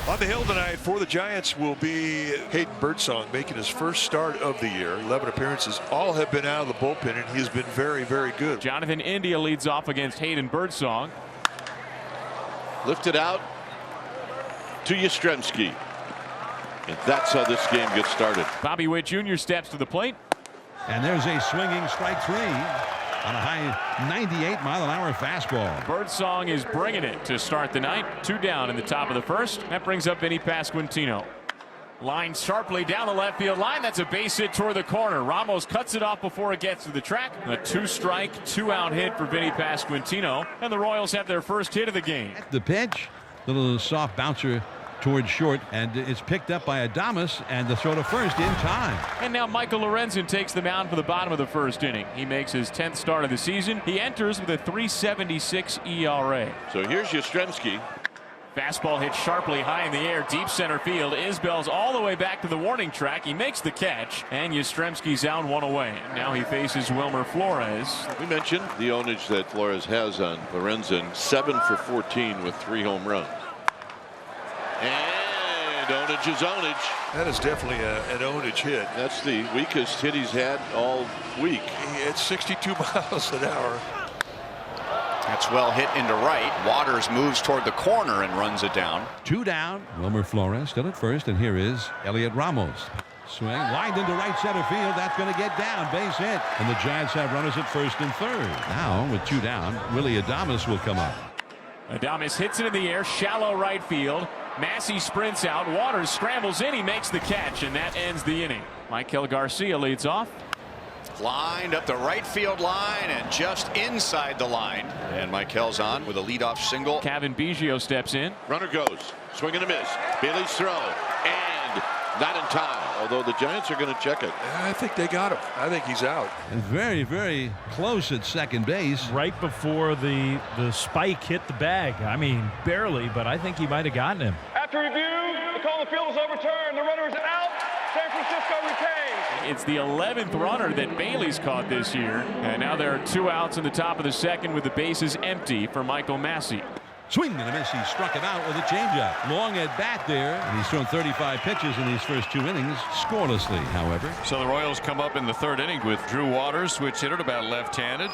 On the hill tonight for the Giants will be Hayden Birdsong, making his first start of the year. 11 appearances. All have been out of the bullpen, and he's been very, very good. Jonathan India leads off against Hayden Birdsong. Lifted out to Yastrzemski. And that's how this game gets started. Bobby Witt Jr. steps to the plate. And there's a swinging strike 3 on a high 98-mile-an-hour fastball. Birdsong is bringing it to start the night. 2 down in the top of the first. That brings up Vinny Pasquantino. Line sharply down the left field line. That's a base hit toward the corner. Ramos cuts it off before it gets to the track. A 2-strike, 2-out hit for Vinny Pasquantino. And the Royals have their first hit of the game. The pitch, little soft bouncer towards short, and it's picked up by Adames, and the throw to first in time. And now Michael Lorenzen takes the mound for the bottom of the first inning. He makes his 10th start of the season. He enters with a 3.76 ERA. So here's Yastrzemski. Fastball hit sharply high in the air, deep center field. Isbell's all the way back to the warning track. He makes the catch, and Yastrzemski's out 1 away. Now he faces Wilmer Flores. We mentioned the ownage that Flores has on Lorenzen. 7 for 14 with 3 home runs. And ownage is ownage. That is definitely an ownage hit. That's the weakest hit he's had all week. He had 62 miles an hour. That's well hit into right. Waters moves toward the corner and runs it down. 2 down. Wilmer Flores still at first, and here is Elliot Ramos. Swing lined into right center field. That's going to get down. Base hit. And the Giants have runners at first and third. Now with 2 down, Willie Adames will come up. Adames hits it in the air, shallow right field. Massey sprints out. Waters scrambles in. He makes the catch, and that ends the inning. Michael Garcia leads off. Lined up the right field line and just inside the line. And Michael's on with a leadoff single. Kevin Biggio steps in. Runner goes. Swing and a miss. Bailey's throw. And not in time. Although the Giants are going to check it. I think they got him. I think he's out. And very, very close at second base. Right before the spike hit the bag. I mean, barely, but I think he might have gotten him. After review, the call on the field is overturned. The runner is out. San Francisco retains. It's the 11th runner that Bailey's caught this year. And now there are 2 outs in the top of the second with the bases empty for Michael Massey. Swing and a miss. He struck him out with a changeup. Long at bat there. And he's thrown 35 pitches in these first 2 innings, scorelessly, however. So the Royals come up in the 3rd inning with Drew Waters, switch hitter, about left-handed.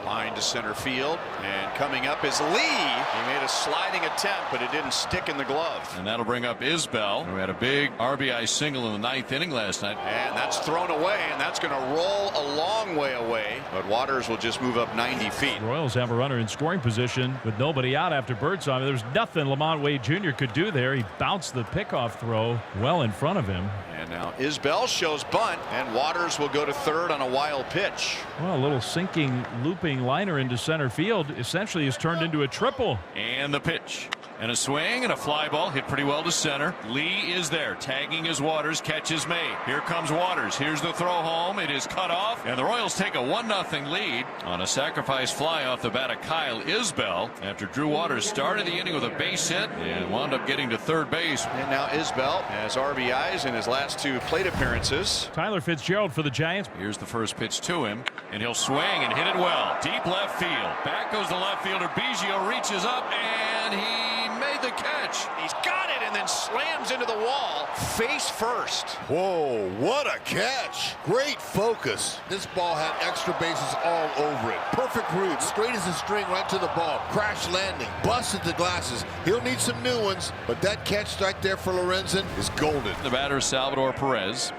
Line to center field, and coming up is Lee. He made a sliding attempt, but it didn't stick in the glove. And that'll bring up Isbell, who had a big RBI single in the 9th inning last night. And that's thrown away, and that's going to roll a long way away. But Waters will just move up 90 feet. The Royals have a runner in scoring position with nobody out after Birdsong. There's nothing Lamont Wade Jr. could do there. He bounced the pickoff throw well in front of him. And now Isbell shows bunt, and Waters will go to 3rd on a wild pitch. Well, a little sinking, looping liner into center field essentially is turned into a triple. And the pitch. And a swing and a fly ball hit pretty well to center. Lee is there, tagging as Waters. Catch is made. Here comes Waters. Here's the throw home. It is cut off. And the Royals take a 1-0 lead on a sacrifice fly off the bat of Kyle Isbell after Drew Waters started the inning with a base hit and wound up getting to 3rd base. And now Isbell has RBIs in his last 2 plate appearances. Tyler Fitzgerald for the Giants. Here's the first pitch to him, and he'll swing and hit it well. Deep left field. Back goes the left fielder. Biggio reaches up, and he made the catch. He's got it and then slams into the wall face first. Whoa, what a catch. Great focus. This ball had extra bases all over it. Perfect route, straight as a string right to the ball. Crash landing, busted the glasses. He'll need some new ones, but that catch right there for Lorenzen is golden. The batter is Salvador Perez.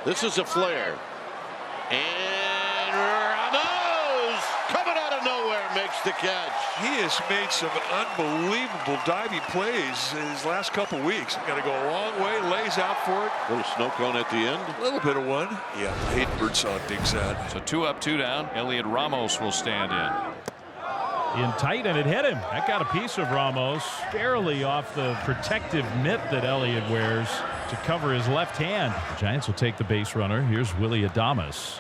This is a flare. And Ramos coming out of nowhere makes the catch. He has made some unbelievable diving plays in his last couple weeks. Got to go a long way, lays out for it. Little snow cone at the end. A little bit of one. Yeah, Hayden Birdsong digs that. So 2 up, 2 down. Elliot Ramos will stand in. In tight, and it hit him. That got a piece of Ramos, barely off the protective mitt that Elliott wears to cover his left hand. The Giants will take the base runner. Here's Willie Adames.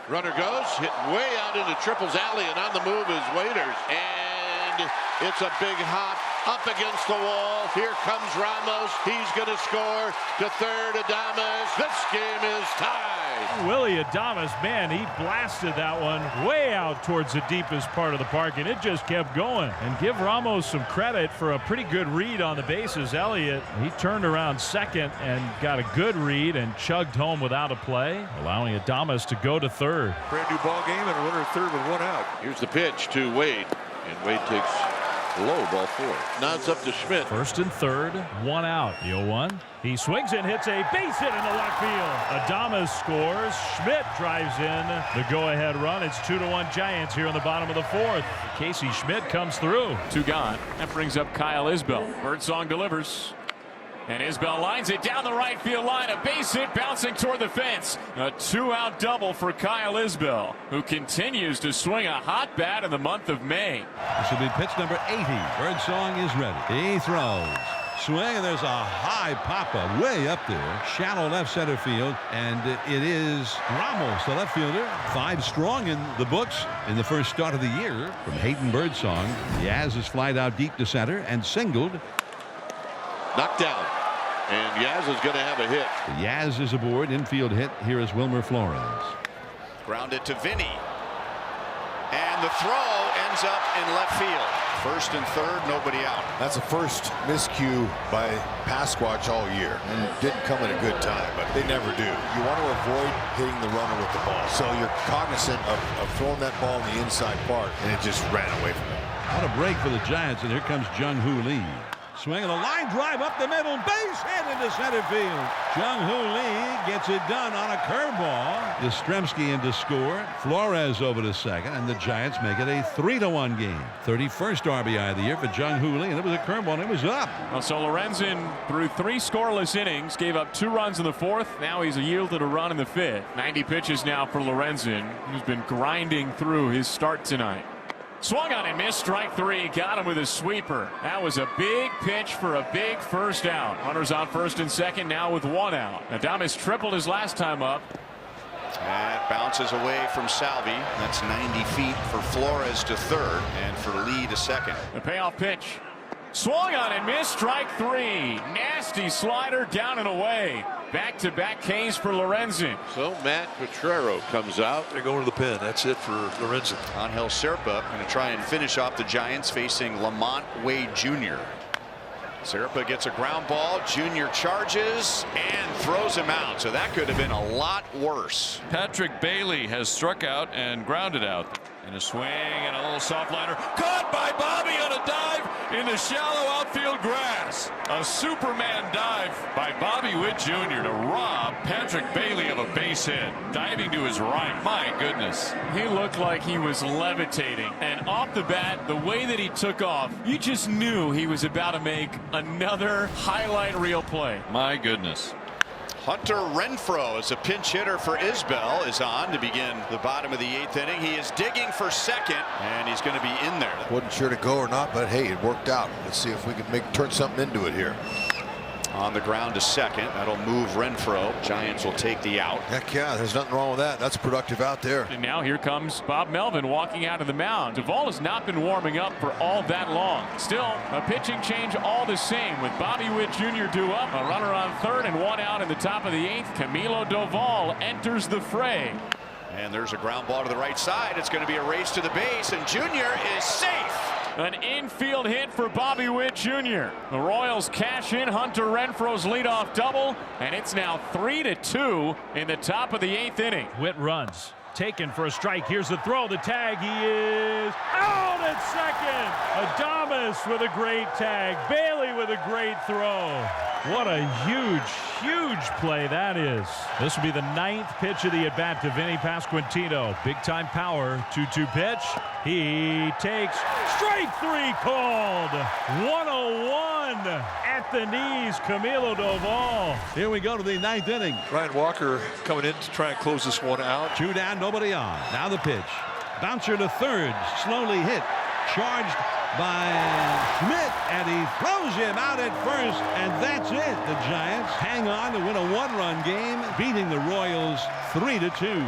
Runner goes, hit way out into Triples Alley, and on the move is Waiters. And it's a big hop up against the wall. Here comes Ramos. He's going to score. To third, Adames. This game is tied. Willie Adames, man, he blasted that one way out towards the deepest part of the park, and it just kept going. And give Ramos some credit for a pretty good read on the bases. Elliott, he turned around second and got a good read and chugged home without a play, allowing Adames to go to third. Brand new ball game and a runner at third with one out. Here's the pitch to Wade, and Wade takes low, ball 4. Now it's up to Schmidt. First and third, one out. The 0-1. He swings and hits a base hit in the left field. Adames scores. Schmidt drives in the go-ahead run. It's 2-1 Giants here in the bottom of the fourth. Casey Schmidt comes through. 2 gone. That brings up Kyle Isbell. Birdsong delivers. And Isbell lines it down the right field line. A base hit bouncing toward the fence. A 2-out double for Kyle Isbell, who continues to swing a hot bat in the month of May. This will be pitch number 80. Birdsong is ready. He throws. Swing, and there's a high pop-up way up there. Shallow left center field, and it is Ramos, the left fielder. 5 strong in the books in the first start of the year from Hayden Birdsong. Yaz is flied out deep to center and singled. Knocked down. And Yaz is going to have a hit. Yaz is aboard. Infield hit. Here is Wilmer Flores. Grounded to Vinny. And the throw ends up in left field. First and third, nobody out. That's the first miscue by Pasquatch all year, and it didn't come at a good time, but they never do. You want to avoid hitting the runner with the ball, so you're cognizant of throwing that ball in the inside part, and it just ran away from him. What a break for the Giants, and here comes Jung-Hoo Lee. Swinging a line drive up the middle, base hit into center field. Jung-Hoo Lee gets it done on a curveball. Yastrzemski in to score. Flores over to second, and the Giants make it a 3-1 game. 31st RBI of the year for Jung-Hoo Lee, and it was a curveball, and it was up. Well, so Lorenzen threw 3 scoreless innings, gave up 2 runs in the 4th. Now he's yielded a run in the 5th. 90 pitches now for Lorenzen, who's been grinding through his start tonight. Swung on and missed. Strike 3. Got him with a sweeper. That was a big pitch for a big first out. Runners on first and second now with 1 out. Adames tripled his last time up. That bounces away from Salvi. That's 90 feet for Flores to third and for Lee to second. The payoff pitch. Swung on and missed. Strike 3. Nasty slider down and away. Back-to-back Ks for Lorenzen. So Matt Petrero comes out. They're going to the pen. That's it for Lorenzen. Angel Serpa going to try and finish off the Giants, facing Lamont Wade Jr. Serpa gets a ground ball. Jr. charges and throws him out. So that could have been a lot worse. Patrick Bailey has struck out and grounded out. And a swing and a little soft liner. Caught by Bobby on a dive in the shallow outfield grass. A Superman dive by Bobby Witt Jr. to rob Patrick Bailey of a base hit. Diving to his right. My goodness. He looked like he was levitating. And off the bat, the way that he took off, you just knew he was about to make another highlight reel play. My goodness. Hunter Renfroe, as a pinch hitter for Isbell, is on to begin the bottom of the 8th inning. He is digging for second, and he's going to be in there. Wasn't sure to go or not, but hey, it worked out. Let's see if we can turn something into it here. On the ground to second. That'll move Renfroe. Giants will take the out. Heck yeah, there's nothing wrong with that. That's productive out there. And now here comes Bob Melvin walking out of the mound. Duvall has not been warming up for all that long. Still, a pitching change all the same with Bobby Witt Jr. due up. A runner on third and 1 out in the top of the 8th. Camilo Duvall enters the fray. And there's a ground ball to the right side. It's going to be a race to the base, and Jr. is safe. An infield hit for Bobby Witt Jr. The Royals cash in Hunter Renfroe's leadoff double, and it's now 3-2 in the top of the 8th inning. Witt runs. Taken for a strike. Here's the throw. The tag. He is out at second. Adames with a great tag. Bailey with a great throw. What a huge play that is. This will be the 9th pitch of the at-bat to Vinny Pasquantino. Big-time power. 2-2 pitch. He takes strike 3 called. 101 at the knees. Camilo Duvall. Here we go to the 9th inning. Ryan Walker coming in to try and close this one out. 2 down, nobody on. Now the pitch. Bouncer to third. Slowly hit. Charged by Schmidt, and he throws him out at first, and that's it. The Giants hang on to win a 1-run game, beating the Royals 3-2.